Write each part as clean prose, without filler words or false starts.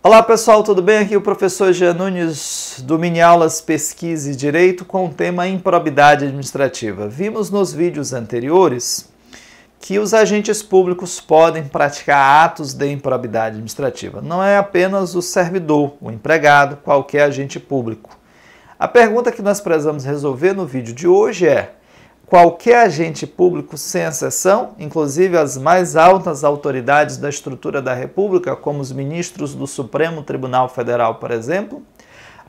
Olá pessoal, tudo bem? Aqui é o professor Jean Nunes do Mini Aulas Pesquisa e Direito com o tema improbidade administrativa. Vimos nos vídeos anteriores que os agentes públicos podem praticar atos de improbidade administrativa. Não é apenas o servidor, o empregado, qualquer agente público. A pergunta que nós precisamos resolver no vídeo de hoje é: qualquer agente público, sem exceção, inclusive as mais altas autoridades da estrutura da República, como os ministros do Supremo Tribunal Federal, por exemplo,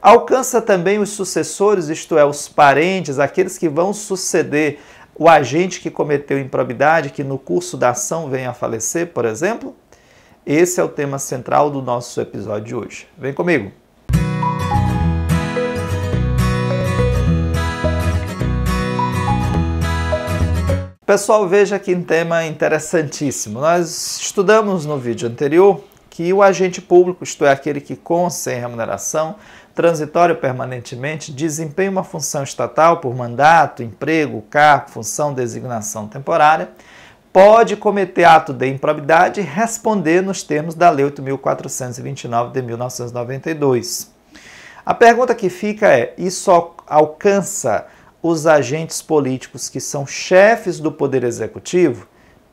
alcança também os sucessores, isto é, os parentes, aqueles que vão suceder o agente que cometeu improbidade, que no curso da ação venha a falecer, por exemplo? Esse é o tema central do nosso episódio de hoje. Vem comigo! Pessoal, veja que um tema interessantíssimo. Nós estudamos no vídeo anterior que o agente público, isto é, aquele que com ou sem remuneração, transitório permanentemente, desempenha uma função estatal por mandato, emprego, cargo, função, designação temporária, pode cometer ato de improbidade e responder nos termos da Lei 8.429 de 1992. A pergunta que fica é: isso alcança os agentes políticos que são chefes do Poder Executivo,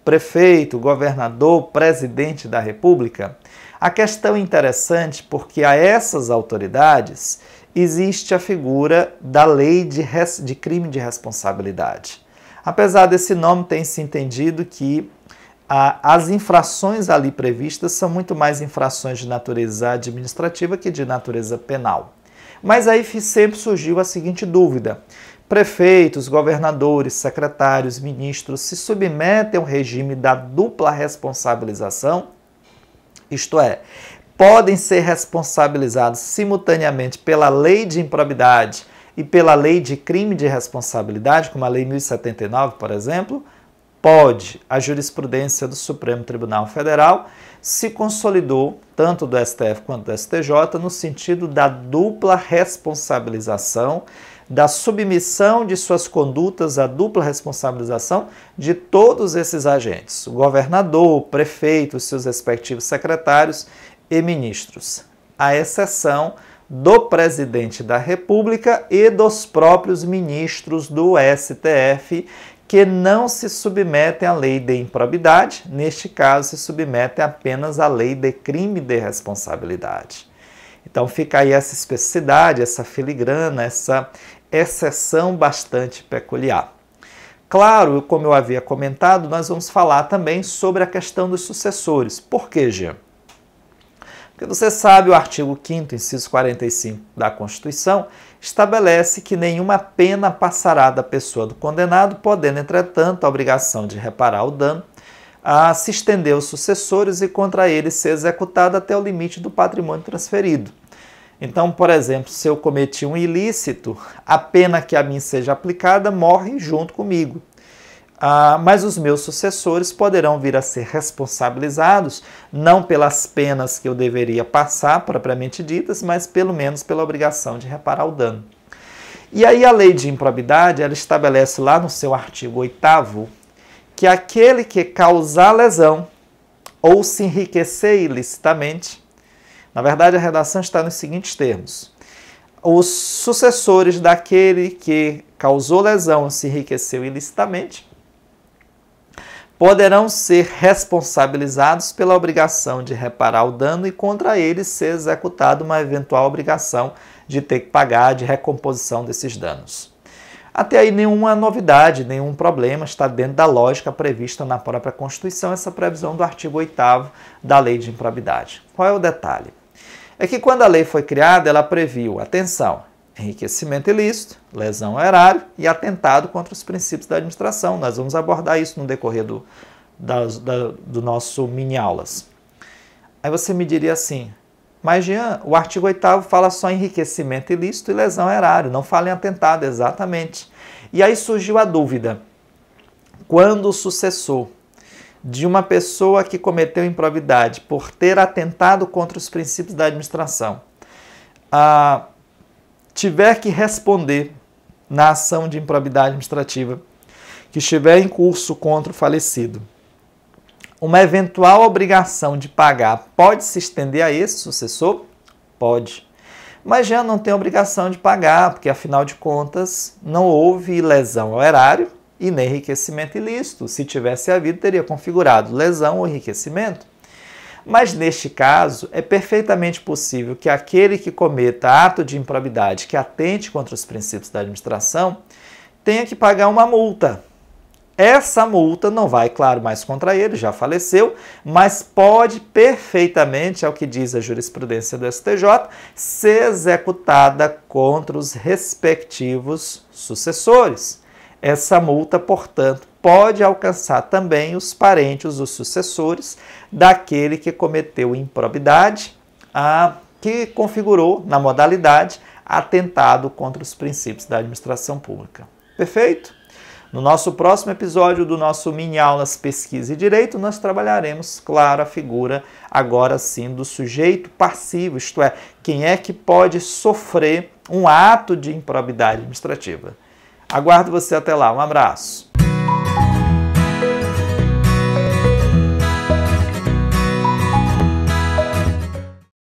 prefeito, governador, presidente da República? A questão é interessante porque a essas autoridades existe a figura da lei de crime de responsabilidade. Apesar desse nome, tem-se entendido que as infrações ali previstas são muito mais infrações de natureza administrativa que de natureza penal. Mas aí sempre surgiu a seguinte dúvida: prefeitos, governadores, secretários, ministros se submetem ao regime da dupla responsabilização? Isto é, podem ser responsabilizados simultaneamente pela lei de improbidade e pela lei de crime de responsabilidade, como a Lei 1079, por exemplo? Pode. A jurisprudência do Supremo Tribunal Federal se consolidou, tanto do STF quanto do STJ, no sentido da dupla responsabilização, da submissão de suas condutas à dupla responsabilização de todos esses agentes, o governador, o prefeito, os seus respectivos secretários e ministros, à exceção do presidente da República e dos próprios ministros do STF, que não se submetem à lei de improbidade, neste caso se submetem apenas à lei de crime de responsabilidade. Então fica aí essa especificidade, essa filigrana, essa exceção bastante peculiar. Claro, como eu havia comentado, nós vamos falar também sobre a questão dos sucessores. Por quê, Jean? Porque você sabe, o artigo 5º, inciso 45 da Constituição, estabelece que nenhuma pena passará da pessoa do condenado, podendo, entretanto, a obrigação de reparar o dano se estender aos sucessores e contra eles ser executado até o limite do patrimônio transferido. Então, por exemplo, se eu cometi um ilícito, a pena que a mim seja aplicada morre junto comigo. Mas os meus sucessores poderão vir a ser responsabilizados, não pelas penas que eu deveria passar, propriamente ditas, mas pelo menos pela obrigação de reparar o dano. E aí a lei de improbidade, ela estabelece lá no seu artigo 8º, que aquele que causar lesão ou se enriquecer ilicitamente, na verdade a redação está nos seguintes termos: os sucessores daquele que causou lesão ou se enriqueceu ilicitamente poderão ser responsabilizados pela obrigação de reparar o dano e contra eles ser executada uma eventual obrigação de ter que pagar de recomposição desses danos. Até aí nenhuma novidade, nenhum problema, está dentro da lógica prevista na própria Constituição, essa previsão do artigo 8º da Lei de Improbidade. Qual é o detalhe? É que quando a lei foi criada, ela previu, atenção, enriquecimento ilícito, lesão ao erário e atentado contra os princípios da administração. Nós vamos abordar isso no decorrer do nosso mini aulas. Aí você me diria assim: mas Jean, o artigo 8º fala só em enriquecimento ilícito e lesão ao erário, não fala em atentado. Exatamente. E aí surgiu a dúvida: quando o sucessor de uma pessoa que cometeu improbidade por ter atentado contra os princípios da administração tiver que responder na ação de improbidade administrativa que estiver em curso contra o falecido, uma eventual obrigação de pagar pode se estender a esse sucessor? Pode. Mas já não tem obrigação de pagar, porque afinal de contas não houve lesão ao erário e nem enriquecimento ilícito. Se tivesse havido, teria configurado lesão ou enriquecimento. Mas neste caso, é perfeitamente possível que aquele que cometa ato de improbidade que atente contra os princípios da administração tenha que pagar uma multa. Essa multa não vai, claro, mais contra ele, já faleceu, mas pode perfeitamente, é o que diz a jurisprudência do STJ, ser executada contra os respectivos sucessores. Essa multa, portanto, pode alcançar também os parentes, os sucessores daquele que cometeu improbidade, que configurou na modalidade atentado contra os princípios da administração pública. Perfeito? No nosso próximo episódio do nosso Mini Aulas Pesquisa e Direito, nós trabalharemos, claro, a figura agora sim do sujeito passivo, isto é, quem é que pode sofrer um ato de improbidade administrativa. Aguardo você até lá. Um abraço.